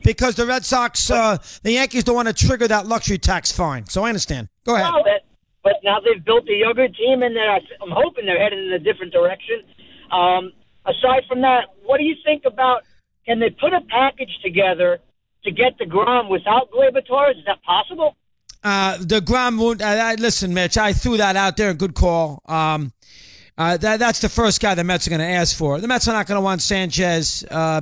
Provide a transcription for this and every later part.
because the Red Sox, the Yankees don't want to trigger that luxury tax fine. So I understand. Go ahead. No, but now they've built a younger team, and I'm hoping they're headed in a different direction. Aside from that, what do you think about, can they put a package together to get DeGrom without Gleyber Torres? Is that possible? DeGrom won't. Listen, Mitch, I threw that out there. Good call. That's the first guy the Mets are going to ask for. The Mets are not going to want Sanchez. They're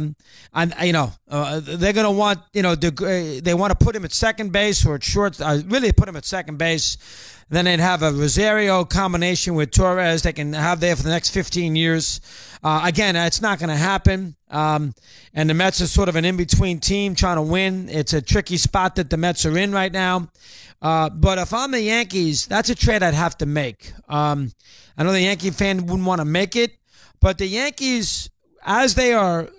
going to want, they want to put him at second base or at short. Really put him at second base. Then they'd have a Rosario combination with Torres they can have there for the next 15 years. Again, it's not going to happen. And the Mets are sort of an in-between team trying to win. It's a tricky spot that the Mets are in right now. But if I'm the Yankees, that's a trade I'd have to make. I know the Yankee fan wouldn't want to make it, but the Yankees, as they are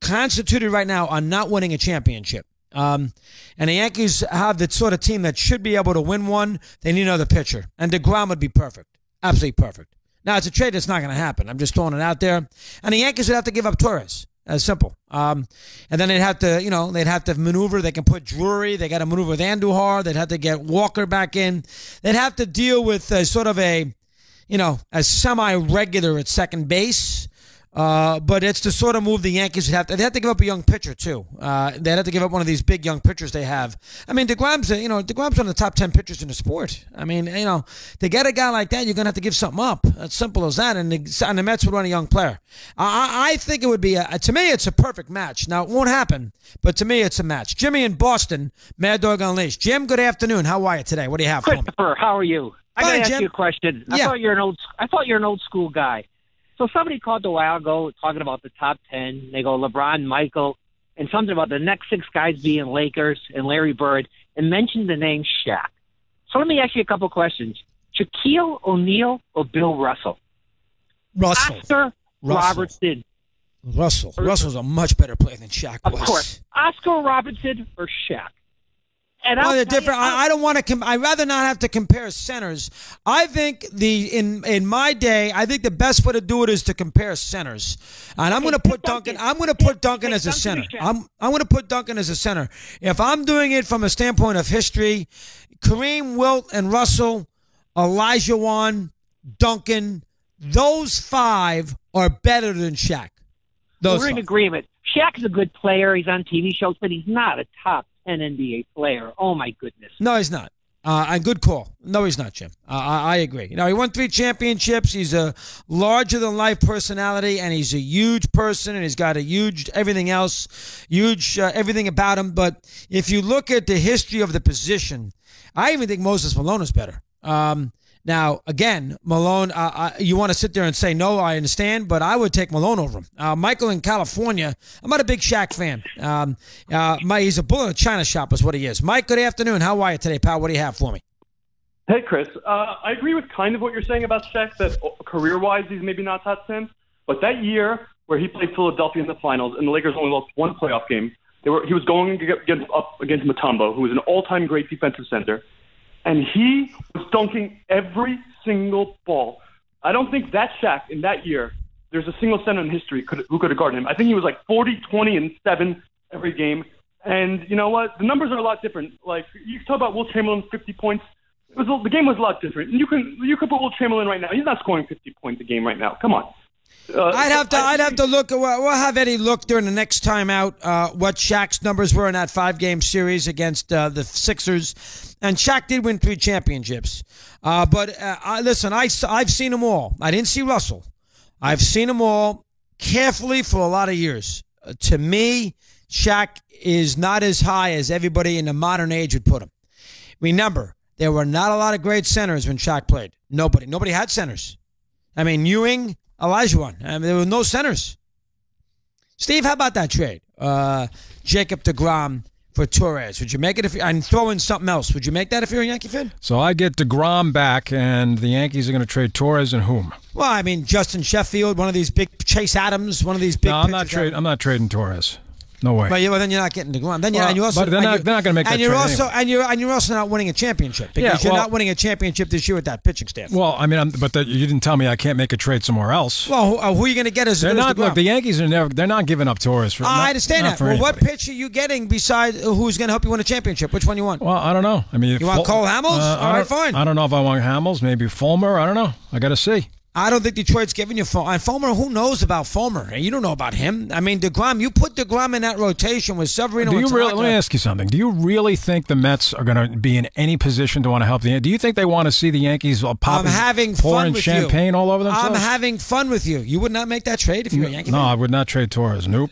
constituted right now, are not winning a championship. And the Yankees have the sort of team that should be able to win one. They need another pitcher. And DeGrom would be perfect. Absolutely perfect. Now, it's a trade that's not going to happen. I'm just throwing it out there. And the Yankees would have to give up Torres. As simple. And then they'd have to, maneuver. They can put Drury. They got to maneuver with Andujar. They'd have to get Walker back in. They'd have to deal with sort of a semi-regular at second base. But it's the sort of move the Yankees would have to. They have to give up a young pitcher too. They'd have to give up one of these big young pitchers they have. I mean, DeGrom's one of the top 10 pitchers in the sport. I mean, to get a guy like that, you're gonna have to give something up. As simple as that. And the Mets would want a young player. I think it would be to me, it's a perfect match. Now it won't happen, but to me, it's a match. Jimmy in Boston, Mad Dog Unleashed. Jim, good afternoon. How are you today? What do you have for me? Christopher, how are you? I got to ask you a question. I thought you're an old school guy. So somebody called a while ago talking about the top 10. They go LeBron, Michael, and something about the next 6 guys being Lakers and Larry Bird, and mentioned the name Shaq. So let me ask you a couple questions. Shaquille O'Neal or Bill Russell? Oscar Robertson. Russell's a much better player than Shaq was. Of course. Oscar Robertson or Shaq? And they're different. I don't want to. I'd rather not have to compare centers. I think in my day, I think the best way to do it is to compare centers. And I'm going to put Duncan. I'm going to put Duncan as a center. I'm going to put Duncan as a center. If I'm doing it from a standpoint of history, Kareem, Wilt, and Russell, Olajuwon, Duncan, those 5 are better than Shaq. We're in agreement. Shaq's a good player. He's on TV shows, but he's not a top 10 NBA player. Oh, my goodness. No, he's not. A good call. No, he's not, Jim. I agree. He won 3 championships. He's a larger-than-life personality, and he's a huge person, and he's got a huge everything else, everything about him. But if you look at the history of the position, I even think Moses Malone is better. Now, again, Malone, you want to sit there and say, no, I understand, but I would take Malone over him. Michael in California, I'm not a big Shaq fan. He's a bull in a china shop is what he is. Mike, good afternoon. How are you today, pal? What do you have for me? Hey, Chris. I agree with kind of what you're saying about Shaq, that career-wise he's maybe not top 10, but that year where he played Philadelphia in the finals and the Lakers only lost 1 playoff game, he was going to get up against Mutombo, who was an all-time great defensive center. And he was dunking every single ball. I don't think that Shaq in that year, there's a single center in history who could have guarded him. I think he was like 40, 20, and 7 every game. And you know what? The numbers are a lot different. Like, you talk about Wilt Chamberlain's 50 points. The game was a lot different. And you could put Wilt Chamberlain right now. He's not scoring 50 points a game right now. Come on. I'd have to look. We'll have Eddie look during the next time out what Shaq's numbers were in that 5-game series against the Sixers. And Shaq did win 3 championships. But listen, I've seen them all. I didn't see Russell. I've seen them all carefully for a lot of years. To me, Shaq is not as high as everybody in the modern age would put him. Remember, there were not a lot of great centers when Shaq played. Nobody had centers. I mean, Ewing, Olajuwon. There were no centers. Steve, how about that trade? Jacob deGrom for Torres. Would you make it and throw in something else? Would you make that if you're a Yankee fan? So I get deGrom back, and the Yankees are going to trade Torres and whom? Well, I mean, Justin Sheffield, one of these big Chase Adams, one of these big. No, I'm not trading Torres. No way. But then you're not getting DeGrom. Then and you also, but they're not going to make that trade anyway. And you're also not winning a championship because you're not winning a championship this year with that pitching staff. Well, I mean, you didn't tell me I can't make a trade somewhere else. Well, who are you going to get as they're not? DeGrom? Look, the Yankees they're not giving up Torres for. I understand that. Well, what pitch are you getting besides who's going to help you win a championship? Which one you want? Well, I don't know. I mean, you want Cole Hamels? All right, fine. I don't know if I want Hamels. Maybe Fulmer. I don't know. I got to see. I don't think Detroit's giving you Fulmer. And Fulmer, who knows about Fulmer? You don't know about him. I mean, DeGrom, you put DeGrom in that rotation with Severino and Tanaka. Let me ask you something. Do you really think the Mets are going to be in any position to want to help the Yankees? Do you think they want to see the Yankees pouring champagne all over themselves? I'm having fun with you. You would not make that trade if you were a Yankee fan? No, I would not trade Torres. Nope.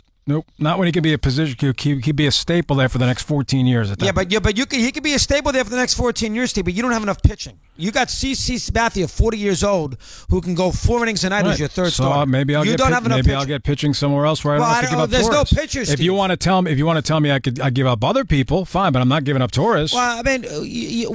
Not when he could be a position. He could be a staple there for the next 14 years. He could be a staple there for the next 14 years, Steve. But you don't have enough pitching. You got CC Sabathia, 40 years old, who can go 4 innings a night as your third starter. Maybe I'll get pitching somewhere else where I don't have to give up Torres. There's no pitchers. If you want to tell me I give up other people, fine. But I'm not giving up Torres. Well, I mean,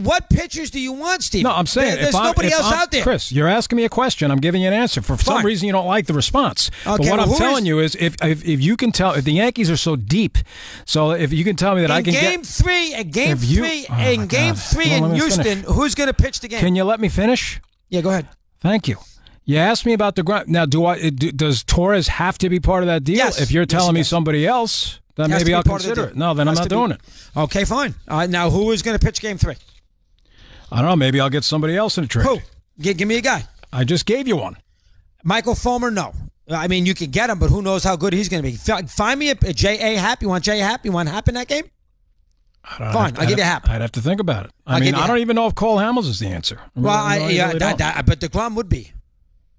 what pitchers do you want, Steve? No, I'm saying there's nobody else out there. Chris, you're asking me a question. I'm giving you an answer. For some reason, you don't like the response. Okay, but what I'm telling you is, if you can tell, if the Yankees are so deep, so if you can tell me that I can get in game three in Houston, who's going to pitch the game? Can you let me finish? Yeah, go ahead. Thank you. You asked me about DeGrom. Now, does Torres have to be part of that deal? Yes. If you're telling me somebody else, then maybe I'll consider it. No, then I'm not doing it. Okay, fine. Now, who is going to pitch game 3? I don't know. Maybe I'll get somebody else in a trade. Who? Give me a guy. I just gave you one. Michael Fulmer, no. I mean, you can get him, but who knows how good he's going to be. Find me a J.A. Happ. You want J.A. Happ? You want Happ in that game? Fine, I'll give you Happ. I'd have to think about it. I don't even know if Cole Hamels is the answer. But DeGrom would be.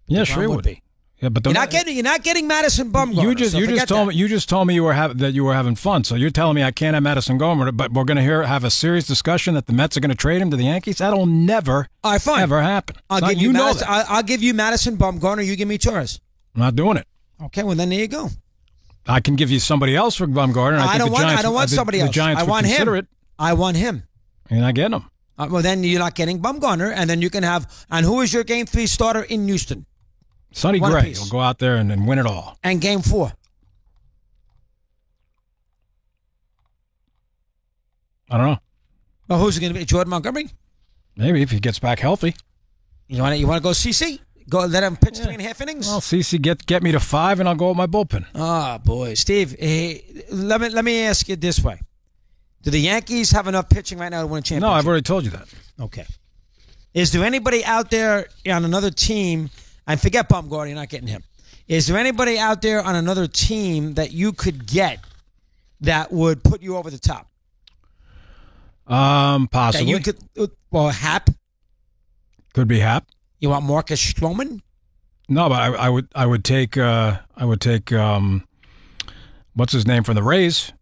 Yeah, sure he would be. Yeah, but you're not getting Madison Bumgarner. You just told me that you were having fun. So you're telling me I can't have Madison Bumgarner, but we're going to have a serious discussion that the Mets are going to trade him to the Yankees. That'll never ever happen. I'll give you Madison Bumgarner. You give me Torres. I'm not doing it. Okay, well then there you go. I can give you somebody else for Bumgarner. I don't want somebody else. The Giants would consider it. I want him. You're not getting him. Well, then you're not getting Bumgarner, and then you can have. And who is your game 3 starter in Houston? Sonny Gray will go out there and win it all. And game 4? I don't know. Well, who's it going to be? Jordan Montgomery? Maybe if he gets back healthy. You want to go CC? Go let him pitch 3.5 innings. Well, CC get me to 5, and I'll go with my bullpen. Oh boy, Steve. Let me ask you this way: do the Yankees have enough pitching right now to win a championship? No, I've already told you that. Okay. Is there anybody out there on another team? And forget Bumgarner, you're not getting him. Is there anybody out there on another team that you could get that would put you over the top? Possibly. That you could. Happ. Could be Happ. You want Marcus Stroman? No, but I would take what's his name from the Rays?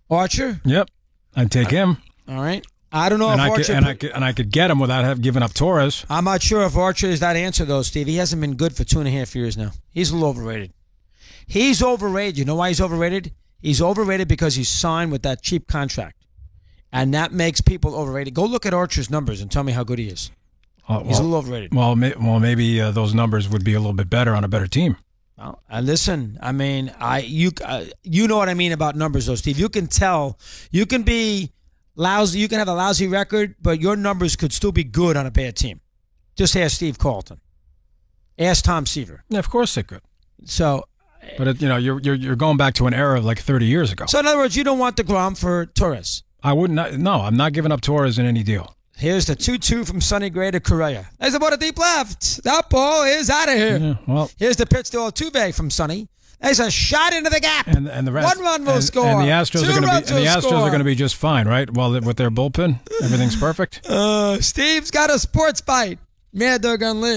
Archer? Yep. I'd take him. All right. I don't know if Archer... I could get him without giving up Torres. I'm not sure if Archer is that answer, though, Steve. He hasn't been good for 2.5 years now. He's a little overrated. He's overrated. You know why he's overrated? He's overrated because he's signed with that cheap contract. And that makes people overrated. Go look at Archer's numbers and tell me how good he is. He's a little overrated. Well, maybe those numbers would be a little bit better on a better team. Well, listen, I mean, you know what I mean about numbers, though, Steve. You can tell. You can be lousy. You can have a lousy record, but your numbers could still be good on a bad team. Just ask Steve Carlton. Ask Tom Seaver. Yeah, of course they could. So, but you're going back to an era of like 30 years ago. So in other words, you don't want DeGrom for Torres. I would not. No, I'm not giving up Torres in any deal. Here's the 2-2 from Sonny Gray to Correa. There's about a deep left. That ball is out of here. Yeah, well, here's the pitch to Altuve from Sonny. There's a shot into the gap. And the rest, 1 run will score. And the Astros are going to be just fine, right? Well, with their bullpen, everything's perfect. Steve's got a sports bite. Mad Dog Unleashed.